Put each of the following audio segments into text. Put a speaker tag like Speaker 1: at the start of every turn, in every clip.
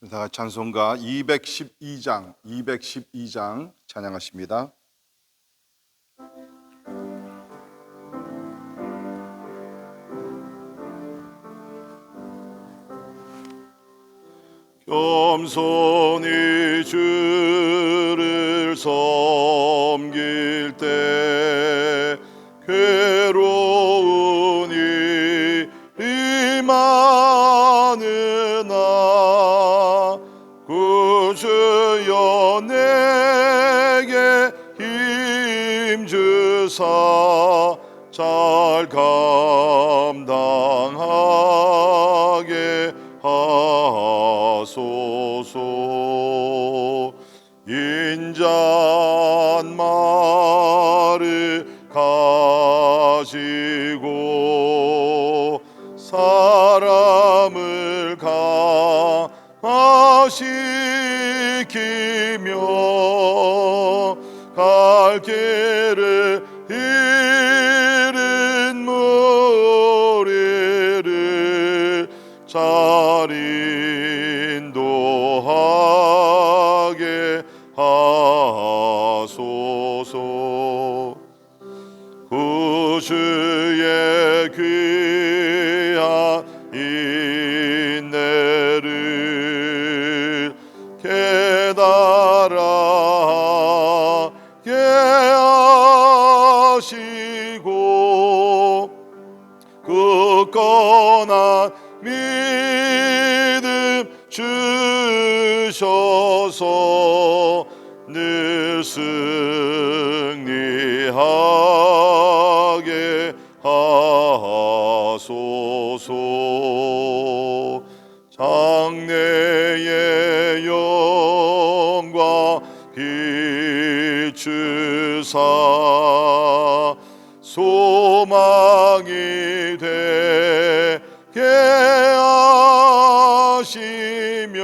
Speaker 1: 다 같이 찬송가 212장 찬양하십니다. 겸손히 주를 섬길 때 괴로운 일이 많으나 구주여 내게 힘주사 잘 감당하게 하소서. 인자말을 가지고 사람을 강화시키며 갈 길을 잃은 무리를 잘 인도하게 하소서. 구주의 귀한 인내를 깨달아 하게 하시고 굳건한 믿음 주셔서 늘 승리하게 하소서. 장래의 영광 비추사 소망이 되게 하시며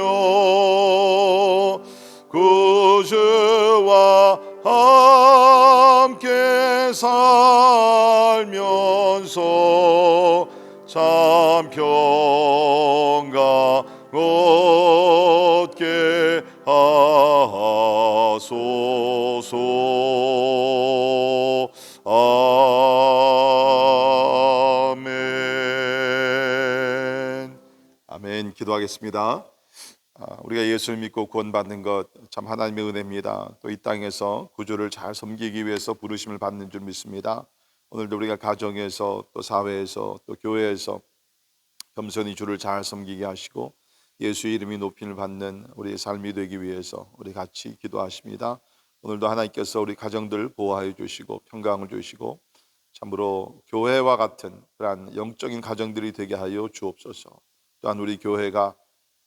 Speaker 1: 구주와 함께 살면서 참 평강 얻게 하소서. 아멘. 아멘. 기도하겠습니다. 우리가 예수를 믿고 구원받는 것 참 하나님의 은혜입니다. 또 이 땅에서 구주를 잘 섬기기 위해서 부르심을 받는 줄 믿습니다. 오늘도 우리가 가정에서 또 사회에서 또 교회에서 겸손히 주를 잘 섬기게 하시고 예수의 이름이 높임을 받는 우리의 삶이 되기 위해서 우리 같이 기도하십니다. 오늘도 하나님께서 우리 가정들 보호하여 주시고 평강을 주시고 참으로 교회와 같은 그러한 영적인 가정들이 되게 하여 주옵소서. 또한 우리 교회가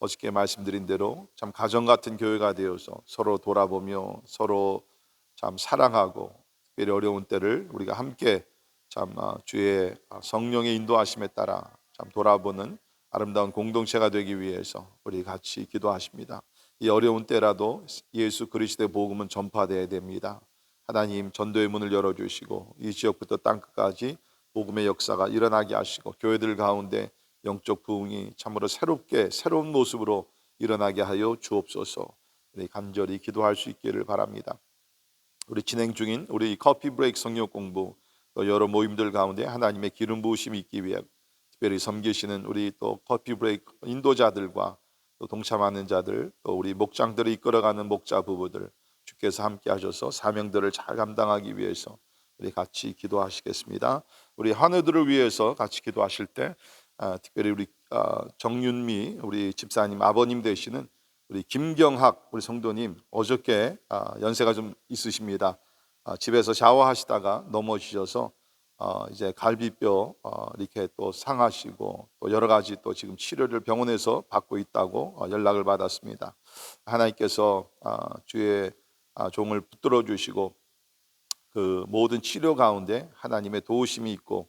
Speaker 1: 어저께 말씀드린 대로 참 가정 같은 교회가 되어서 서로 돌아보며 서로 참 사랑하고 특별히 어려운 때를 우리가 함께 참 주의 성령의 인도하심에 따라 참 돌아보는 아름다운 공동체가 되기 위해서 우리 같이 기도하십니다. 이 어려운 때라도 예수 그리스도의 복음은 전파되어야 됩니다. 하나님 전도의 문을 열어주시고 이 지역부터 땅끝까지 복음의 역사가 일어나게 하시고 교회들 가운데 영적 부흥이 참으로 새롭게 새로운 모습으로 일어나게 하여 주옵소서. 우리 간절히 기도할 수 있기를 바랍니다. 우리 진행 중인 우리 커피 브레이크 성경 공부 또 여러 모임들 가운데 하나님의 기름 부으심이 있기 위해 특별히 섬기시는 우리 또 커피 브레이크 인도자들과 또 동참하는 자들 또 우리 목장들을 이끌어가는 목자 부부들 주께서 함께 하셔서 사명들을 잘 감당하기 위해서 우리 같이 기도하시겠습니다. 우리 한우들을 위해서 같이 기도하실 때 특별히 우리 정윤미 우리 집사님 아버님 되시는 우리 김경학 우리 성도님 어저께 연세가 좀 있으십니다. 집에서 샤워하시다가 넘어지셔서 이제 갈비뼈 이렇게 또 상하시고 또 여러 가지 또 지금 치료를 병원에서 받고 있다고 연락을 받았습니다. 하나님께서 주의 종을 붙들어 주시고 그 모든 치료 가운데 하나님의 도우심이 있고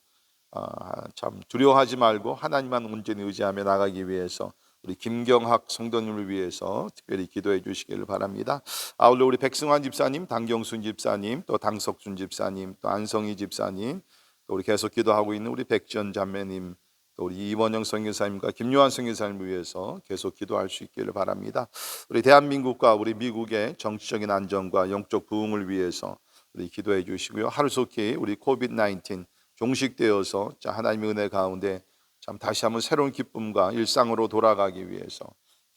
Speaker 1: 참 두려워하지 말고 하나님만 온전히 의지하며 나가기 위해서 우리 김경학 성도님을 위해서 특별히 기도해 주시기를 바랍니다. 아울러 우리 백승환 집사님, 당경순 집사님, 또 당석준 집사님, 또 안성희 집사님, 또 우리 계속 기도하고 있는 우리 백전 자매님, 또 우리 이원영 선교사님과 김요한 선교사님을 위해서 계속 기도할 수 있기를 바랍니다. 우리 대한민국과 우리 미국의 정치적인 안정과 영적 부흥을 위해서 우리 기도해 주시고요. 하루속히 우리 코비드-19 종식되어서 하나님의 은혜 가운데 참 다시 한번 새로운 기쁨과 일상으로 돌아가기 위해서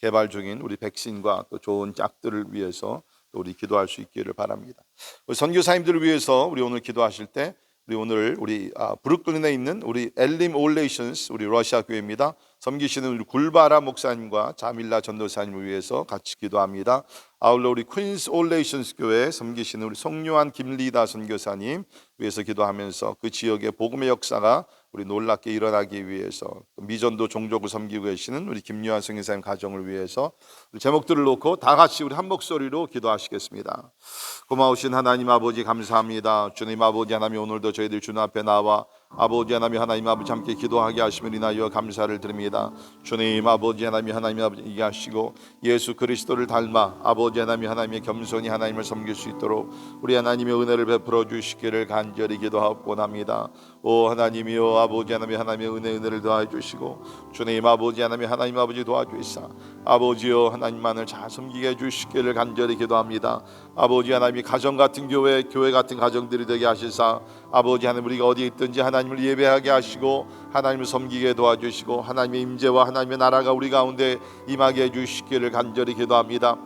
Speaker 1: 개발 중인 우리 백신과 또 좋은 짝들을 위해서 또 우리 기도할 수 있기를 바랍니다. 우리 선교사님들을 위해서 우리 오늘 기도하실 때 우리 오늘 브루클린에 있는 우리 엘림 올레이션스 우리 러시아 교회입니다. 섬기시는 우리 굴바라 목사님과 자밀라 전도사님을 위해서 같이 기도합니다. 아울러 우리 퀸스 올레이션스 교회 섬기시는 우리 송요한 김리다 선교사님 위해서 기도하면서 그 지역의 복음의 역사가 우리 놀랍게 일어나기 위해서 미전도 종족을 섬기고 계시는 우리 김요한 선교사님 가정을 위해서 제목들을 놓고 다 같이 우리 한 목소리로 기도하시겠습니다. 고마우신 하나님 아버지 감사합니다. 주님 아버지 하나님 오늘도 저희들 주님 앞에 나와 아버지 하나님 아버지 함께 기도하게 하심을 인하여 감사를 드립니다. 주님 아버지 하나님 아버지 이해하시고 예수 그리스도를 닮아 아버지 하나님의 겸손히 하나님을 섬길 수 있도록 우리 하나님의 은혜를 베풀어 주시기를 간절히 기도하옵고합니다. 오 하나님이여 아버지 하나님의 은혜를 더하여 주시고 주님 아버지 하나님 아버지 도와주시사 아버지여 하나님만을 잘 섬기게 해주시기를 간절히 기도합니다. 아버지 하나님이 가정 같은 교회 같은 가정들이 되게 하시사 아버지 하나님 우리가 어디에 있든지 하나님을 예배하게 하시고 하나님을 섬기게 도와주시고 하나님의 임재와 하나님의 나라가 우리 가운데 임하게 해주시기를 간절히 기도합니다.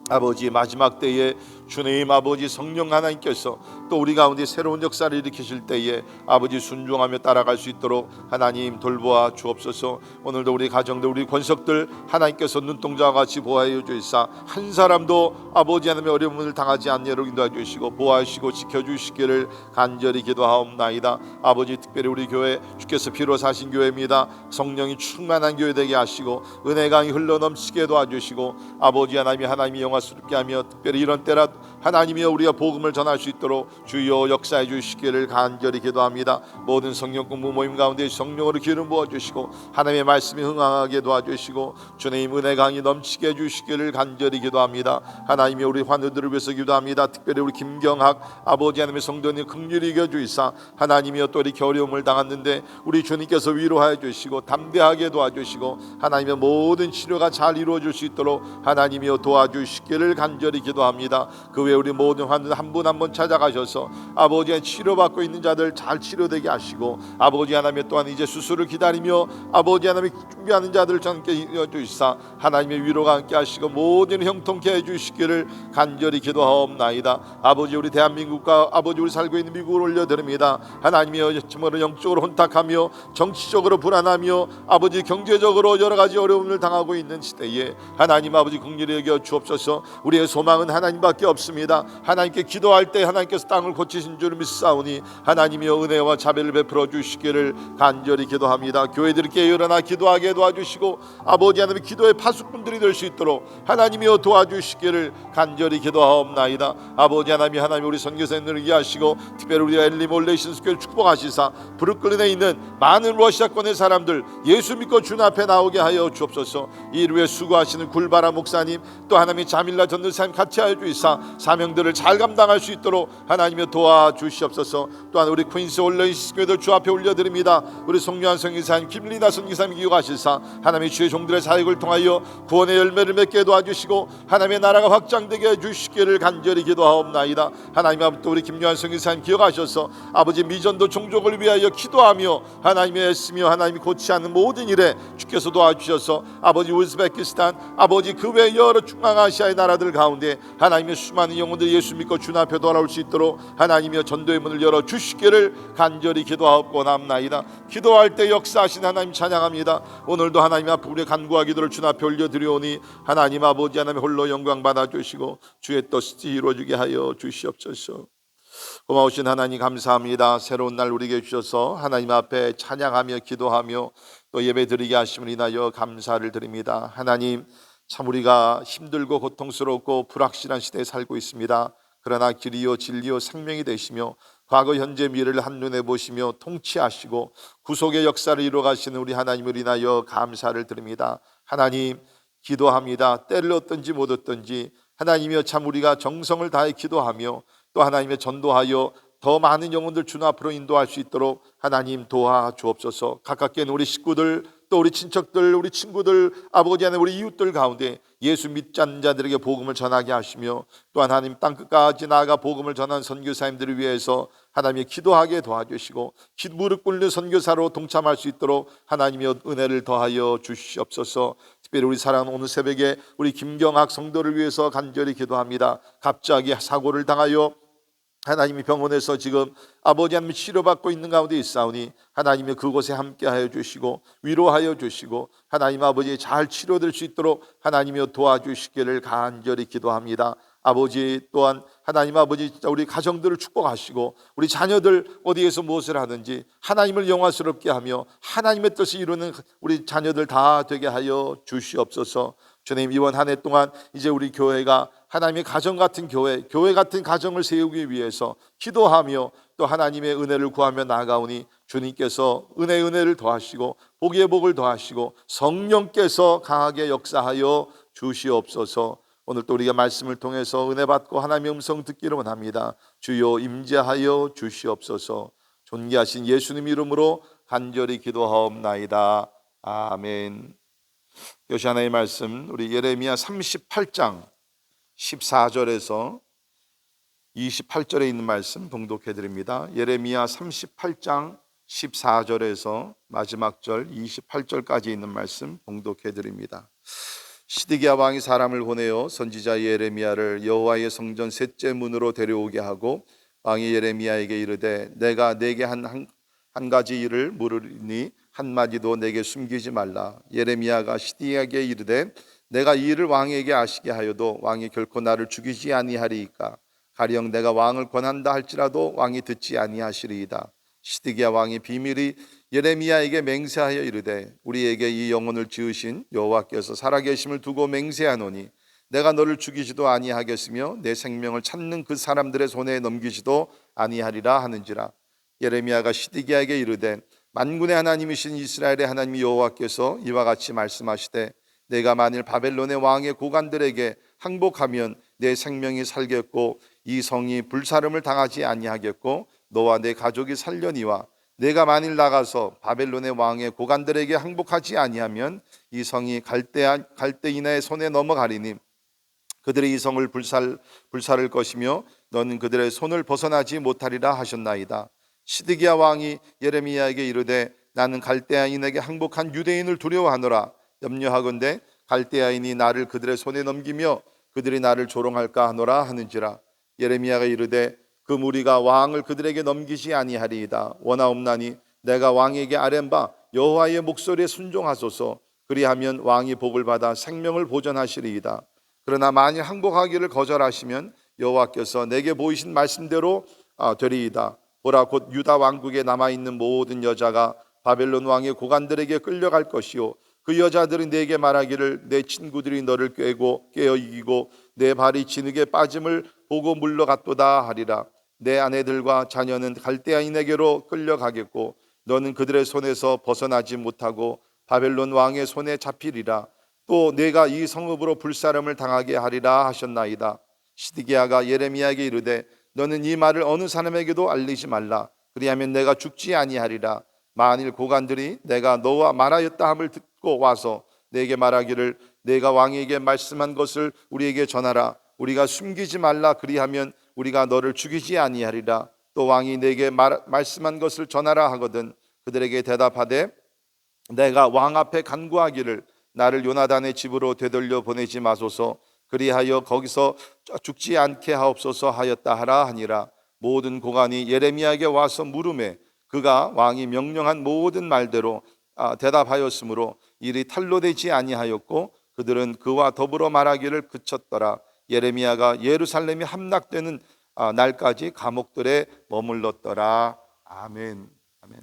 Speaker 1: 아버지 마지막 때에 주님 아버지 성령 하나님께서 또 우리 가운데 새로운 역사를 일으키실 때에 아버지 순종하며 따라갈 수 있도록 하나님 돌보아 주옵소서. 오늘도 우리 가정들 우리 권속들 하나님께서 눈동자와 같이 보호하여 주시사 한 사람도 아버지 하나님의 어려움을 당하지 않도록 인도해 주시고 보호하시고 지켜주시기를 간절히 기도하옵나이다. 아버지 특별히 우리 교회 주께서 피로 사신 교회입니다. 성령이 충만한 교회 되게 하시고 은혜 강이 흘러넘치게 도와주시고 아버지 하나님이 영화스럽게 하며 특별히 이런 때라 하나님이여 우리가 복음을 전할 수 있도록 주여 역사해 주시기를 간절히 기도합니다. 모든 성령 공부 모임 가운데 성령으로 기름 부어 주시고 하나님의 말씀이 흥황하게 도와주시고 주님 은혜 강이 넘치게 해주시기를 간절히 기도합니다. 하나님이 우리 환우들을 위해서 기도합니다. 특별히 우리 김경학 아버지 하나님의 성도님 긍휼히 여겨주시사 하나님이여 또 이렇게 어려움을 당했는데 우리 주님께서 위로하여 주시고 담대하게 도와주시고 하나님의 모든 치료가 잘 이루어질 수 있도록 하나님이여 도와주시기를 간절히 기도합니다. 그 외에 우리 모든 환우 한 분 한 분 찾아가셔서 아버지의 치료받고 있는 자들 잘 치료되게 하시고 아버지 하나님 또한 이제 수술을 기다리며 아버지 하나님 준비하는 자들 함께 이어주시사 하나님의 위로가 함께 하시고 모든 형통케 해주시기를 간절히 기도하옵나이다. 아버지 우리 대한민국과 아버지 우리 살고 있는 미국을 올려드립니다. 하나님이여 정말 영적으로 혼탁하며 정치적으로 불안하며 아버지 경제적으로 여러 가지 어려움을 당하고 있는 시대에 하나님 아버지 긍휼히 여겨 주옵소서. 우리의 소망은 하나님밖에 없습니다. 하나님께 기도할 때 하나님께서 땅을 고치신 줄 믿사오니 하나님이여 은혜와 자비를 베풀어 주시기를 간절히 기도합니다. 교회들이 깨어 일어나 기도하게 도와주시고 아버지 하나님 기도의 파수꾼들이 될 수 있도록 하나님이여 도와주시기를 간절히 기도하옵나이다. 아버지 하나님 우리 선교사님들을 위하시고 특별히 우리 엘림 올레이션스 교회를 축복하시사 브루클린에 있는 많은 러시아권의 사람들 예수 믿고 주님 앞에 나오게 하여 주옵소서. 이 일 위해 수고하시는 굴바라 목사님 또 하나님의 자밀라 전도사님 같이 하여 주시사 사명들을 잘 감당할 수 있도록 하나님이 도와주시옵소서. 또한 우리 퀸스 올레이션스 교회들 주 앞에 올려드립니다. 우리 송요한 선교사님 김리나 선교사님 기억하시사 하나님의 주의 종들의 사역을 통하여 구원의 열매를 맺게 도와주시고 하나님의 나라가 확장되게 해주시기를 간절히 기도하옵나이다. 하나님 아버지 또 우리 김요한 선교사님 기억하셔서 아버지 미전도 종족을 위하여 기도하며 하나님이 애쓰며 하나님이 고치 않는 모든 일에 주께서 도와주셔서 아버지 우즈베키스탄 아버지 그 외 여러 중앙아시아의 나라들 가운데 하나님의 수많은 영혼들이 예수 믿고 주님 앞에 돌아올 수 있도록 하나님이여 전도의 문을 열어 주시기를 간절히 기도하옵나이다. 기도할 때 역사하신 하나님 찬양합니다. 오늘도 하나님 앞에 우리의 간구와 기도를 주님 앞에 올려드리오니 하나님 아버지 하나님 홀로 영광 받아주시고 주의 뜻이 이루어지게 하여 주시옵소서. 고마우신 하나님 감사합니다. 새로운 날 우리에게 주셔서 하나님 앞에 찬양하며 기도하며 또 예배드리게 하심을 인하여 감사를 드립니다. 하나님 참 우리가 힘들고 고통스럽고 불확실한 시대에 살고 있습니다. 그러나 길이요 진리요 생명이 되시며 과거 현재 미래를 한눈에 보시며 통치하시고 구속의 역사를 이루어가시는 우리 하나님을 인하여 감사를 드립니다. 하나님 기도합니다. 때를 얻든지 못 얻든지 하나님이여 참 우리가 정성을 다해 기도하며 또 하나님의 전도하여 더 많은 영혼들 주님 앞으로 인도할 수 있도록 하나님 도와주옵소서. 가깝게 있는 우리 식구들, 또 우리 친척들, 우리 친구들, 아버지 하나님 우리 이웃들 가운데 예수 믿지 않는 자들에게 복음을 전하게 하시며, 또한 하나님 땅끝까지 나아가 복음을 전하는 선교사님들을 위해서 하나님의 기도하게 도와주시고, 무릎 꿇는 선교사로 동참할 수 있도록 하나님의 은혜를 더하여 주시옵소서. 특별히 우리 사랑하는 오늘 새벽에 우리 김경학 성도를 위해서 간절히 기도합니다. 갑자기 사고를 당하여 하나님이 병원에서 지금 아버지 하나님 치료받고 있는 가운데 있사오니 하나님이 그곳에 함께하여 주시고 위로하여 주시고 하나님 아버지 잘 치료될 수 있도록 하나님이 도와주시기를 간절히 기도합니다. 아버지 또한 하나님 아버지 우리 가정들을 축복하시고 우리 자녀들 어디에서 무엇을 하든지 하나님을 영화스럽게 하며 하나님의 뜻을 이루는 우리 자녀들 다 되게 하여 주시옵소서. 주님, 이번 한 해 동안 이제 우리 교회가 하나님의 가정 같은 교회 같은 가정을 세우기 위해서 기도하며 또 하나님의 은혜를 구하며 나아가오니 주님께서 은혜를 더하시고 복의 복을 더하시고 성령께서 강하게 역사하여 주시옵소서. 오늘 또 우리가 말씀을 통해서 은혜 받고 하나님의 음성 듣기를 원합니다. 주여 임재하여 주시옵소서. 존귀하신 예수님 이름으로 간절히 기도하옵나이다. 아멘. 이것이 하나의 말씀, 우리 예레미야 38장 14절에서 28절에 있는 말씀 봉독해 드립니다. 예레미야 38장 14절에서 마지막 절 28절까지 있는 말씀 봉독해 드립니다. 시드기야 왕이 사람을 보내어 선지자 예레미야를 여호와의 성전 셋째 문으로 데려오게 하고 왕이 예레미야에게 이르되 내가 내게 한 가지 일을 물으리니 한마디도 내게 숨기지 말라. 예레미야가 시드기야에게 이르되 내가 이 일을 왕에게 아시게 하여도 왕이 결코 나를 죽이지 아니하리이까. 가령 내가 왕을 권한다 할지라도 왕이 듣지 아니하시리이다. 시드기야 왕이 비밀이 예레미야에게 맹세하여 이르되 우리에게 이 영혼을 지으신 여호와께서 살아계심을 두고 맹세하노니 내가 너를 죽이지도 아니하겠으며 내 생명을 찾는 그 사람들의 손에 넘기지도 아니하리라 하는지라. 예레미야가 시드기야에게 이르되 만군의 하나님이신 이스라엘의 하나님 여호와께서 이와 같이 말씀하시되 내가 만일 바벨론의 왕의 고관들에게 항복하면 내 생명이 살겠고 이 성이 불사름을 당하지 아니하겠고 너와 내 가족이 살려니와 내가 만일 나가서 바벨론의 왕의 고관들에게 항복하지 아니하면 이 성이 갈대인의 손에 넘어가리니 그들이 이 성을 불사를 것이며 너는 그들의 손을 벗어나지 못하리라 하셨나이다. 시드기야 왕이 예레미야에게 이르되 나는 갈대아인에게 항복한 유대인을 두려워하노라. 염려하건대 갈대아인이 나를 그들의 손에 넘기며 그들이 나를 조롱할까 하노라 하는지라. 예레미야가 이르되 그 무리가 왕을 그들에게 넘기지 아니하리이다. 원하옵나니 내가 왕에게 아뢰바 여호와의 목소리에 순종하소서. 그리하면 왕이 복을 받아 생명을 보전하시리이다. 그러나 만일 항복하기를 거절하시면 여호와께서 내게 보이신 말씀대로 되리이다. 보라, 곧 유다 왕국에 남아있는 모든 여자가 바벨론 왕의 고관들에게 끌려갈 것이요 그 여자들은 내게 말하기를 내 친구들이 너를 꿰어 이기고 내 발이 진흙에 빠짐을 보고 물러갔도다 하리라. 내 아내들과 자녀는 갈대아인에게로 끌려가겠고 너는 그들의 손에서 벗어나지 못하고 바벨론 왕의 손에 잡히리라. 또 내가 이 성읍으로 불사름을 당하게 하리라 하셨나이다. 시드기야가 예레미야에게 이르되 너는 이 말을 어느 사람에게도 알리지 말라. 그리하면 내가 죽지 아니하리라. 만일 고관들이 내가 너와 말하였다 함을 듣고 와서 내게 말하기를 내가 왕에게 말씀한 것을 우리에게 전하라. 우리가 숨기지 말라. 그리하면 우리가 너를 죽이지 아니하리라. 또 왕이 내게 말씀한 것을 전하라 하거든 그들에게 대답하되 내가 왕 앞에 간구하기를 나를 요나단의 집으로 되돌려 보내지 마소서. 그리하여 거기서 죽지 않게 하옵소서 하였다 하라 하니라. 모든 고관이 예레미야에게 와서 물으매 그가 왕이 명령한 모든 말대로 대답하였으므로 일이 탄로되지 아니하였고 그들은 그와 더불어 말하기를 그쳤더라. 예레미야가 예루살렘이 함락되는 날까지 감옥들에 머물렀더라. 아멘. 아멘.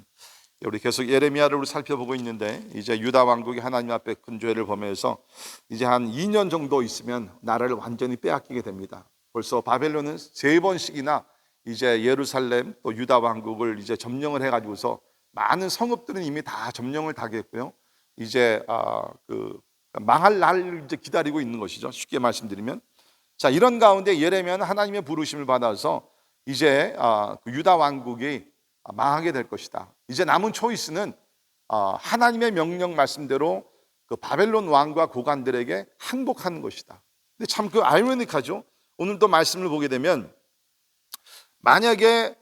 Speaker 1: 우리 계속 예레미야를 우리 살펴보고 있는데 이제 유다 왕국이 하나님 앞에 큰 죄를 범해서 이제 한 2년 정도 있으면 나라를 완전히 빼앗기게 됩니다. 벌써 바벨론은 3번씩이나 이제 예루살렘 또 유다 왕국을 이제 점령을 해가지고서 많은 성읍들은 이미 다 점령을 당했고요. 이제 망할 날을 이제 기다리고 있는 것이죠. 쉽게 말씀드리면, 자 이런 가운데 예레미야는 하나님의 부르심을 받아서 이제 그 유다 왕국이 망하게 될 것이다. 이제 남은 초이스는 하나님의 명령 말씀대로 그 바벨론 왕과 고관들에게 항복하는 것이다. 근데 참 그 아이러니하죠. 오늘도 말씀을 보게 되면 만약에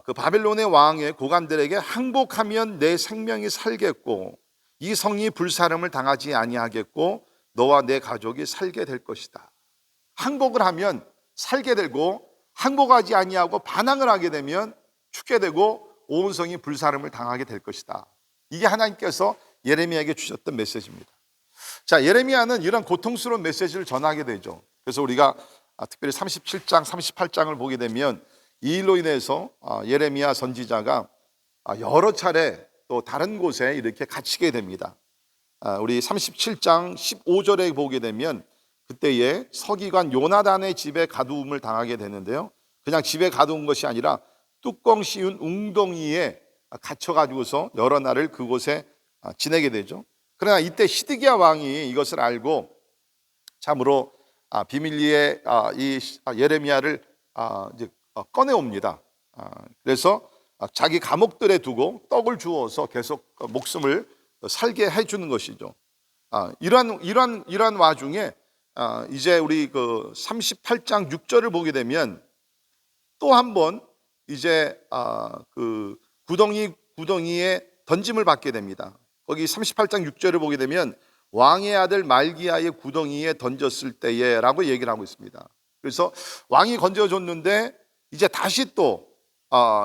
Speaker 1: 그 바벨론의 왕의 고관들에게 항복하면 내 생명이 살겠고 이 성이 불사름을 당하지 아니하겠고 너와 내 가족이 살게 될 것이다. 항복을 하면 살게 되고 항복하지 아니하고 반항을 하게 되면 죽게 되고 온 성이 불사름을 당하게 될 것이다. 이게 하나님께서 예레미야에게 주셨던 메시지입니다. 자, 예레미야는 이런 고통스러운 메시지를 전하게 되죠. 그래서 우리가 특별히 37장, 38장을 보게 되면 이 일로 인해서 예레미야 선지자가 여러 차례 또 다른 곳에 이렇게 갇히게 됩니다. 우리 37장 15절에 보게 되면 그때에 서기관 요나단의 집에 가두움을 당하게 되는데요. 그냥 집에 가두운 것이 아니라 뚜껑 씌운 웅덩이에 갇혀가지고서 여러 날을 그곳에 지내게 되죠. 그러나 이때 시드기야 왕이 이것을 알고 참으로 비밀리에 이 예레미야를 이제 꺼내옵니다. 그래서 자기 감옥들에 두고 떡을 주어서 계속 목숨을 살게 해주는 것이죠. 이러한 와중에 이제 우리 그 38장 6절을 보게 되면 또 한 번 이제 그 구덩이에 던짐을 받게 됩니다. 거기 38장 6절을 보게 되면 왕의 아들 말기야의 구덩이에 던졌을 때에 라고 얘기를 하고 있습니다. 그래서 왕이 건져줬는데 이제 다시 또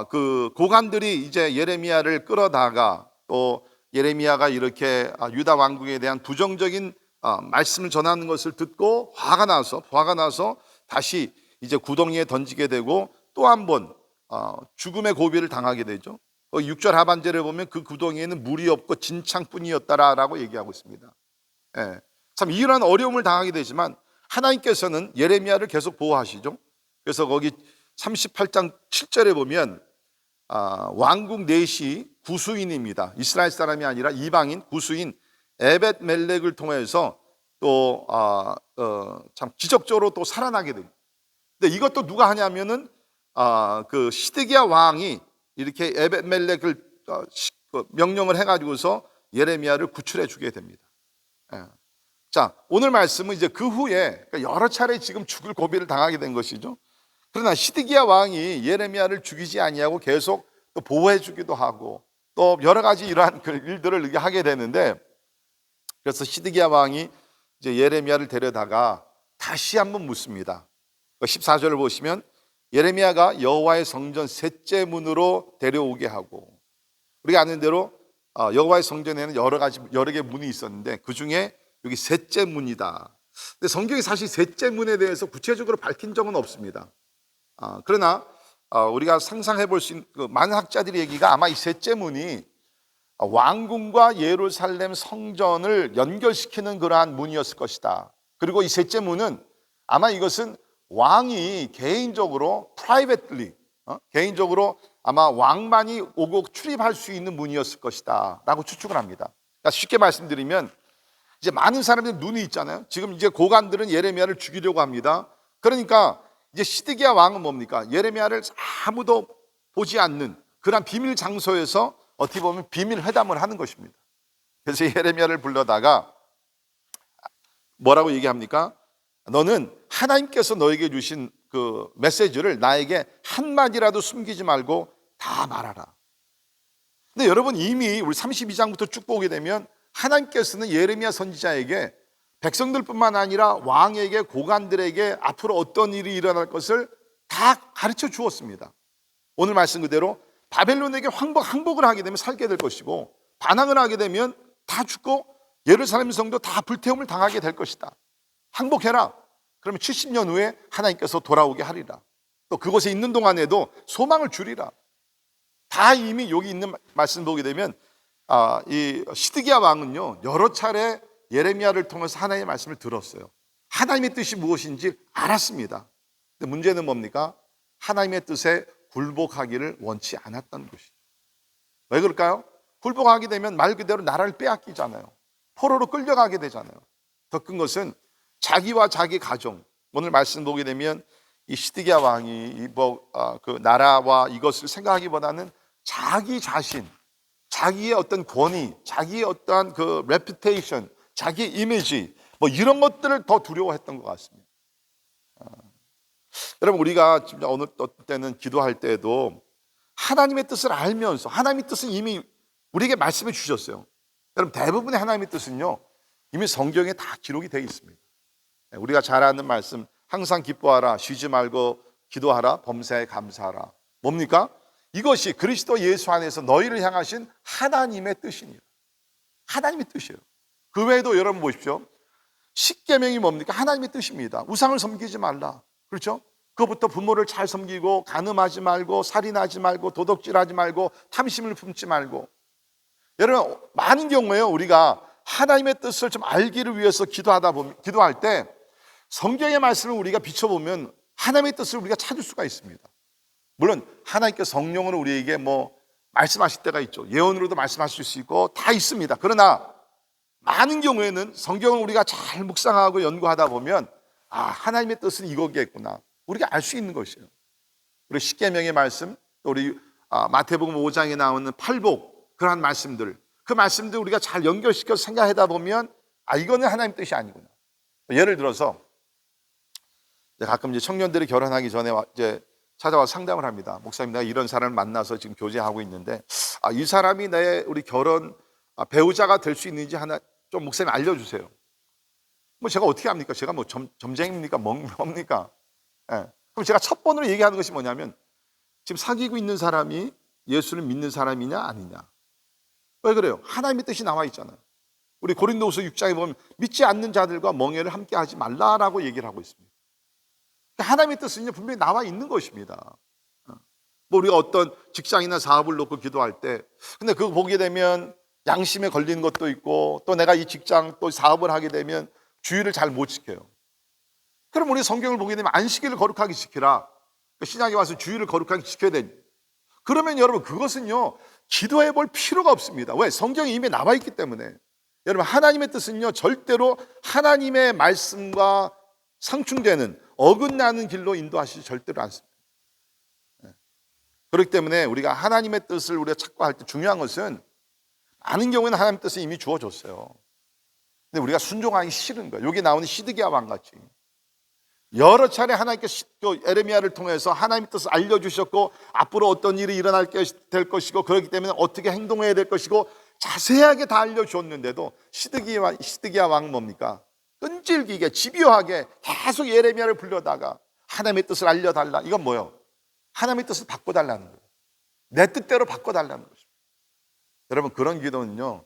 Speaker 1: 그 고관들이 이제 예레미야를 끌어다가 또 예레미야가 이렇게 유다 왕국에 대한 부정적인 말씀을 전하는 것을 듣고 화가 나서 다시 이제 구덩이에 던지게 되고 또 한 번 죽음의 고비를 당하게 되죠. 6절 하반절에 보면 그 구덩이에는 물이 없고 진창뿐이었다라고 얘기하고 있습니다. 예, 참 이러한 어려움을 당하게 되지만 하나님께서는 예레미야를 계속 보호하시죠. 그래서 거기 38장 7절에 보면 왕국 넷이 구수인입니다. 이스라엘 사람이 아니라 이방인 구수인 에벳멜렉을 통해서 또 참 기적적으로 또 살아나게 됩니다. 근데 이것도 누가 하냐면은 그 시드기야 왕이 이렇게 에벳멜렉을 명령을 해가지고서 예레미야를 구출해 주게 됩니다. 예. 자, 오늘 말씀은 이제 그 후에 여러 차례 지금 죽을 고비를 당하게 된 것이죠. 그러나 시드기야 왕이 예레미야를 죽이지 아니하고 계속 또 보호해 주기도 하고 또 여러 가지 이러한 일들을 하게 되는데, 그래서 시드기야 왕이 이제 예레미야를 데려다가 다시 한번 묻습니다. 14절을 보시면 예레미야가 여호와의 성전 셋째 문으로 데려오게 하고, 우리가 아는 대로 여호와의 성전에는 여러 개 문이 있었는데 그 중에 여기 셋째 문이다. 근데 성경이 사실 셋째 문에 대해서 구체적으로 밝힌 적은 없습니다. 그러나 우리가 상상해 볼 수 있는 많은 학자들의 얘기가 아마 이 셋째 문이 왕궁과 예루살렘 성전을 연결시키는 그러한 문이었을 것이다. 그리고 이 셋째 문은 아마 이것은 왕이 개인적으로 개인적으로 아마 왕만이 오고 출입할 수 있는 문이었을 것이다 라고 추측을 합니다. 그러니까 쉽게 말씀드리면 이제 많은 사람들이 눈이 있잖아요. 지금 이제 고관들은 예레미야를 죽이려고 합니다. 그러니까 이제 시드기야 왕은 뭡니까? 예레미야를 아무도 보지 않는 그런 비밀 장소에서 어떻게 보면 비밀 회담을 하는 것입니다. 그래서 예레미야를 불러다가 뭐라고 얘기합니까? 너는 하나님께서 너에게 주신 그 메시지를 나에게 한마디라도 숨기지 말고 다 말하라. 근데 여러분 이미 우리 32장부터 쭉 보게 되면 하나님께서는 예레미야 선지자에게 백성들뿐만 아니라 왕에게 고관들에게 앞으로 어떤 일이 일어날 것을 다 가르쳐 주었습니다. 오늘 말씀 그대로 바벨론에게 항복을 하게 되면 살게 될 것이고 반항을 하게 되면 다 죽고 예루살렘 성도 다 불태움을 당하게 될 것이다. 항복해라. 그러면 70년 후에 하나님께서 돌아오게 하리라. 또 그곳에 있는 동안에도 소망을 주리라. 다 이미 여기 있는 말씀 보게 되면 이 시드기야 왕은요 여러 차례 예레미야를 통해서 하나님의 말씀을 들었어요. 하나님의 뜻이 무엇인지 알았습니다. 근데 문제는 뭡니까? 하나님의 뜻에 굴복하기를 원치 않았다는 것이죠. 왜 그럴까요? 굴복하게 되면 말 그대로 나라를 빼앗기잖아요. 포로로 끌려가게 되잖아요. 더 큰 것은 자기와 자기 가정, 오늘 말씀 보게 되면 이 시드기야 왕이 그 나라와 이것을 생각하기보다는 자기 자신, 자기의 어떤 권위, 자기의 어떠한 그 레퓨테이션, 자기의 이미지 이런 것들을 더 두려워했던 것 같습니다. 여러분, 우리가 진짜 어느 때는 기도할 때에도 하나님의 뜻을 알면서, 하나님의 뜻은 이미 우리에게 말씀해 주셨어요. 여러분, 대부분의 하나님의 뜻은요 이미 성경에 다 기록이 되어 있습니다. 우리가 잘 아는 말씀, 항상 기뻐하라, 쉬지 말고 기도하라, 범사에 감사하라. 뭡니까? 이것이 그리스도 예수 안에서 너희를 향하신 하나님의 뜻이니라. 하나님의 뜻이에요. 그 외에도 여러분 보십시오. 십계명이 뭡니까? 하나님의 뜻입니다. 우상을 섬기지 말라. 그렇죠? 그것부터 부모를 잘 섬기고, 간음하지 말고, 살인하지 말고, 도둑질하지 말고, 탐심을 품지 말고. 여러분, 많은 경우에요 우리가 하나님의 뜻을 좀 알기를 위해서 기도할 때 성경의 말씀을 우리가 비춰보면 하나님의 뜻을 우리가 찾을 수가 있습니다. 물론 하나님께서 성령으로 우리에게 말씀하실 때가 있죠. 예언으로도 말씀하실 수 있고 다 있습니다. 그러나 많은 경우에는 성경을 우리가 잘 묵상하고 연구하다 보면 하나님의 뜻은 이거겠구나, 우리가 알 수 있는 것이에요. 우리 십계명의 말씀, 또 우리 마태복음 5장에 나오는 팔복, 그러한 말씀들, 그 말씀들 우리가 잘 연결시켜서 생각하다 보면 이거는 하나님 뜻이 아니구나. 예를 들어서 가끔 이제 청년들이 결혼하기 전에 이제 찾아와서 상담을 합니다. 목사님, 내가 이런 사람을 만나서 지금 교제하고 있는데 이 사람이 우리 결혼 배우자가 될 수 있는지 하나 좀 목사님 알려주세요. 제가 어떻게 합니까? 제가 점쟁입니까? 뭡니까? 그럼 제가 첫 번으로 얘기하는 것이 뭐냐면, 지금 사귀고 있는 사람이 예수를 믿는 사람이냐 아니냐. 왜 그래요? 하나님의 뜻이 나와 있잖아요. 우리 고린도후서 6장에 보면 믿지 않는 자들과 멍에를 함께 하지 말라라고 얘기를 하고 있습니다. 하나님의 뜻은 분명히 나와 있는 것입니다. 우리가 어떤 직장이나 사업을 놓고 기도할 때, 근데 그거 보게 되면 양심에 걸리는 것도 있고, 또 내가 이 직장 또 사업을 하게 되면 주의를 잘 못 지켜요. 그럼 우리 성경을 보게 되면 안식일을 거룩하게 지키라, 신약에 와서 주의를 거룩하게 지켜야 되니, 그러면 여러분 그것은요 기도해 볼 필요가 없습니다. 왜? 성경이 이미 나와 있기 때문에. 여러분, 하나님의 뜻은요 절대로 하나님의 말씀과 상충되는, 어긋나는 길로 인도하시지 절대로 않습니다. 그렇기 때문에 우리가 하나님의 뜻을 우리가 찾고 할 때 중요한 것은, 많은 경우에는 하나님의 뜻이 이미 주어졌어요. 근데 우리가 순종하기 싫은 거예요. 여기 나오는 시드기야 왕같이 여러 차례 하나님께서 에레미야를 통해서 하나님의 뜻을 알려주셨고, 앞으로 어떤 일이 될 것이고, 그렇기 때문에 어떻게 행동해야 될 것이고 자세하게 다 알려주었는데도 시드기야 왕은 뭡니까? 끈질기게 집요하게 계속 예레미야를 불러다가 하나님의 뜻을 알려달라. 이건 뭐예요? 하나님의 뜻을 바꿔달라는 거예요. 내 뜻대로 바꿔달라는 것입니다. 여러분, 그런 기도는요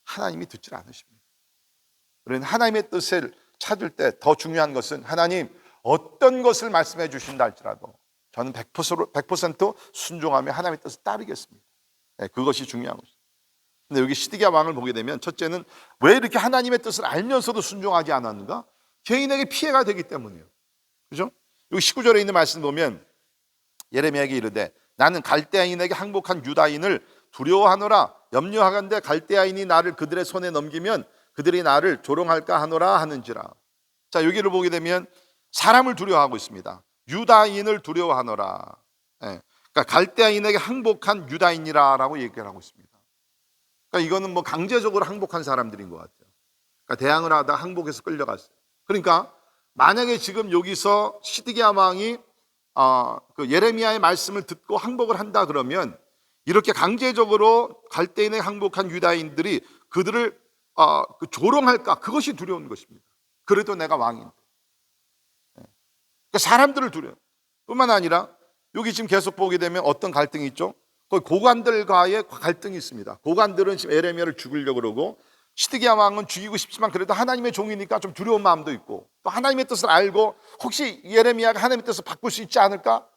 Speaker 1: 하나님이 듣질 않으십니다. 그러니 하나님의 뜻을 찾을 때 더 중요한 것은, 하나님 어떤 것을 말씀해 주신다 할지라도 저는 100% 순종하며 하나님의 뜻을 따르겠습니다. 그것이 중요한 것입니다. 근데 여기 시드기야 왕을 보게 되면, 첫째는 왜 이렇게 하나님의 뜻을 알면서도 순종하지 않았는가? 개인에게 피해가 되기 때문이에요. 그죠? 여기 19절에 있는 말씀 보면 예레미야에게 이르되 나는 갈대아인에게 항복한 유다인을 두려워하노라. 염려하건대 갈대아인이 나를 그들의 손에 넘기면 그들이 나를 조롱할까 하노라 하는지라. 자, 여기를 보게 되면 사람을 두려워하고 있습니다. 유다인을 두려워하노라. 그러니까 갈대아인에게 항복한 유다인이라고 얘기를 하고 있습니다. 그러니까 이거는 강제적으로 항복한 사람들인 것 같아요. 그러니까 대항을 하다 항복해서 끌려갔어요. 그러니까 만약에 지금 여기서 시드기야 왕이 그 예레미야의 말씀을 듣고 항복을 한다 그러면, 이렇게 강제적으로 갈대인에 항복한 유다인들이 그들을 조롱할까, 그것이 두려운 것입니다. 그래도 내가 왕인데. 그러니까 사람들을 두려워요. 뿐만 아니라 여기 지금 계속 보게 되면 어떤 갈등이 있죠? 거기 고관들과의 갈등이 있습니다. 고관들은 지금 예레미야를 죽이려고 그러고, 시드기야 왕은 죽이고 싶지만 그래도 하나님의 종이니까 좀 두려운 마음도 있고, 또 하나님의 뜻을 알고 혹시 예레미야가 하나님의 뜻을 바꿀 수 있지 않을까?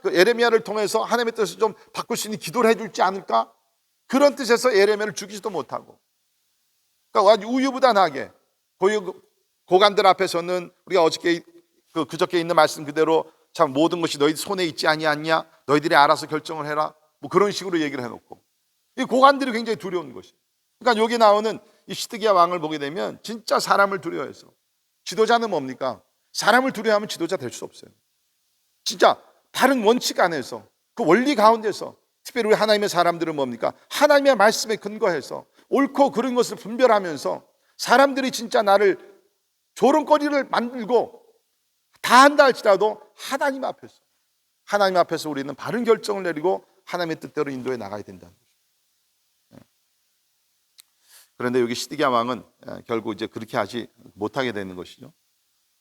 Speaker 1: 예레미야를 통해서 하나님의 뜻을 좀 바꿀 수 있는 기도를 해줄지 않을까? 그런 뜻에서 예레미야를 죽이지도 못하고, 그러니까 아주 우유부단하게 고관들 앞에서는 우리가 그저께 있는 말씀 그대로 참 모든 것이 너희 손에 있지 아니하냐, 너희들이 알아서 결정을 해라, 그런 식으로 얘기를 해놓고, 이 고관들이 굉장히 두려운 것이. 그러니까 여기 나오는 이 시드기야 왕을 보게 되면 진짜 사람을 두려워해서, 지도자는 뭡니까? 사람을 두려워하면 지도자 될 수 없어요. 진짜 바른 원칙 안에서, 그 원리 가운데서, 특별히 우리 하나님의 사람들은 뭡니까? 하나님의 말씀에 근거해서 옳고 그른 것을 분별하면서 사람들이 진짜 나를 조롱거리를 만들고 다 한다 할지라도 하나님 앞에서 우리는 바른 결정을 내리고 하나님의 뜻대로 인도해 나가야 된다는 거죠. 그런데 여기 시드기야 왕은 결국 이제 그렇게 하지 못하게 되는 것이죠.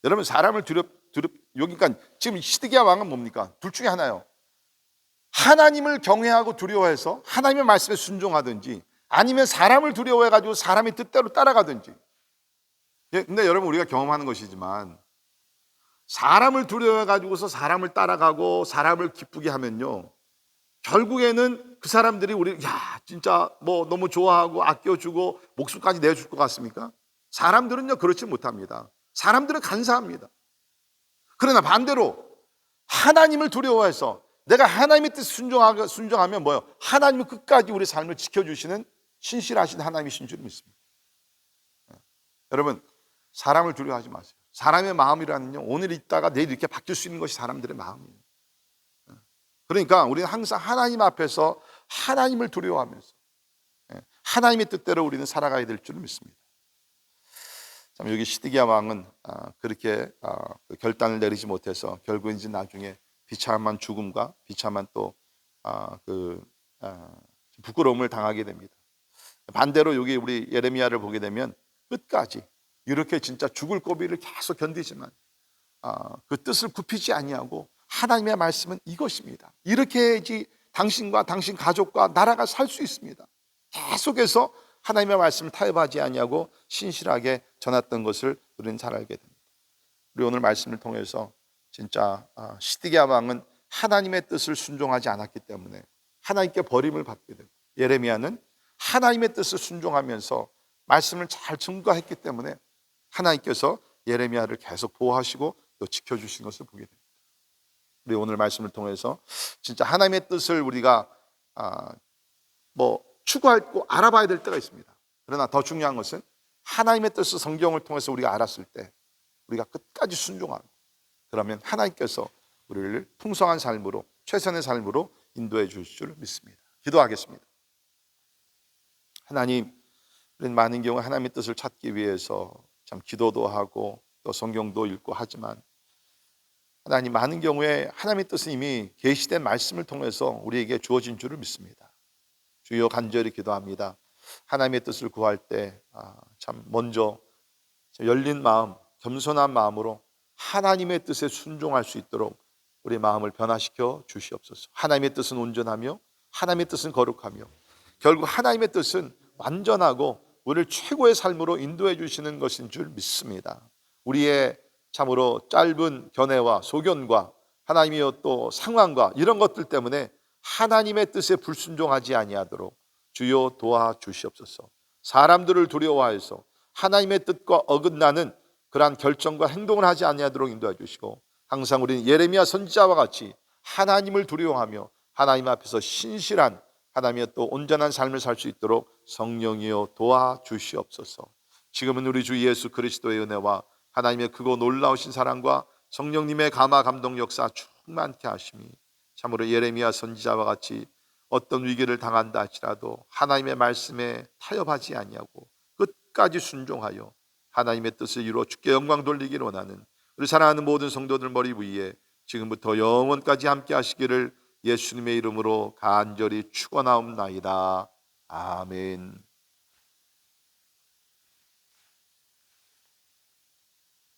Speaker 1: 여러분, 사람을 여기 그러니까 지금 시드기야 왕은 뭡니까? 둘 중에 하나예요. 하나님을 경외하고 두려워해서 하나님의 말씀에 순종하든지, 아니면 사람을 두려워해가지고 사람의 뜻대로 따라가든지. 근데 여러분, 우리가 경험하는 것이지만 사람을 두려워해가지고서 사람을 따라가고 사람을 기쁘게 하면요, 결국에는 그 사람들이 진짜 뭐 너무 좋아하고 아껴주고 목숨까지 내줄 것 같습니까? 사람들은요 그렇지 못합니다. 사람들은 간사합니다. 그러나 반대로 하나님을 두려워해서 내가 하나님의 뜻 순종하면 뭐예요? 하나님은 끝까지 우리 삶을 지켜주시는 신실하신 하나님이신 줄 믿습니다. 여러분, 사람을 두려워하지 마세요. 사람의 마음이라는요, 오늘 있다가 내일 이렇게 바뀔 수 있는 것이 사람들의 마음이에요. 그러니까 우리는 항상 하나님 앞에서 하나님을 두려워하면서 하나님의 뜻대로 우리는 살아가야 될 줄 믿습니다. 참, 여기 시드기야 왕은 그렇게 결단을 내리지 못해서 결국 이제 나중에 비참한 죽음과 비참한 또 부끄러움을 당하게 됩니다. 반대로 여기 우리 예레미야를 보게 되면 끝까지 이렇게 진짜 죽을 고비를 계속 견디지만 그 뜻을 굽히지 아니하고 하나님의 말씀은 이것입니다. 이렇게 해야지 당신과 당신 가족과 나라가 살 수 있습니다. 계속해서 하나님의 말씀을 타협하지 아니하고 신실하게 전했던 것을 우리는 잘 알게 됩니다. 우리 오늘 말씀을 통해서 진짜 시드기야 왕은 하나님의 뜻을 순종하지 않았기 때문에 하나님께 버림을 받게 되고, 예레미야는 하나님의 뜻을 순종하면서 말씀을 잘 증거했기 때문에 하나님께서 예레미야를 계속 보호하시고 또 지켜주신 것을 보게 됩니다. 우리 오늘 말씀을 통해서 진짜 하나님의 뜻을 우리가 추구하고 알아봐야 될 때가 있습니다. 그러나 더 중요한 것은 하나님의 뜻을 성경을 통해서 우리가 알았을 때 우리가 끝까지 순종하고, 그러면 하나님께서 우리를 풍성한 삶으로, 최선의 삶으로 인도해 주실 줄 믿습니다. 기도하겠습니다. 하나님, 우리는 많은 경우 하나님의 뜻을 찾기 위해서 참 기도도 하고 또 성경도 읽고 하지만, 하나님, 많은 경우에 하나님의 뜻은 이미 계시된 말씀을 통해서 우리에게 주어진 줄을 믿습니다. 주여, 간절히 기도합니다. 하나님의 뜻을 구할 때 참 먼저 열린 마음, 겸손한 마음으로 하나님의 뜻에 순종할 수 있도록 우리 마음을 변화시켜 주시옵소서. 하나님의 뜻은 온전하며 하나님의 뜻은 거룩하며 결국 하나님의 뜻은 완전하고 우리를 최고의 삶으로 인도해 주시는 것인 줄 믿습니다. 우리의 참으로 짧은 견해와 소견과 하나님의 또 상황과 이런 것들 때문에 하나님의 뜻에 불순종하지 아니하도록 주여 도와주시옵소서. 사람들을 두려워해서 하나님의 뜻과 어긋나는 그러한 결정과 행동을 하지 아니하도록 인도해 주시고, 항상 우리는 예레미야 선지자와 같이 하나님을 두려워하며 하나님 앞에서 신실한 하나님의 또 온전한 삶을 살 수 있도록 성령이여 도와주시옵소서. 지금은 우리 주 예수 그리스도의 은혜와 하나님의 크고 놀라우신 사랑과 성령님의 감화 감동 역사 충만케 하심이 참으로 예레미야 선지자와 같이 어떤 위기를 당한다 할지라도 하나님의 말씀에 타협하지 아니하고 끝까지 순종하여 하나님의 뜻을 이루어 주께 영광 돌리기를 원하는 우리 사랑하는 모든 성도들 머리 위에 지금부터 영원까지 함께 하시기를 예수님의 이름으로 간절히 축원하옵나이다. 아멘.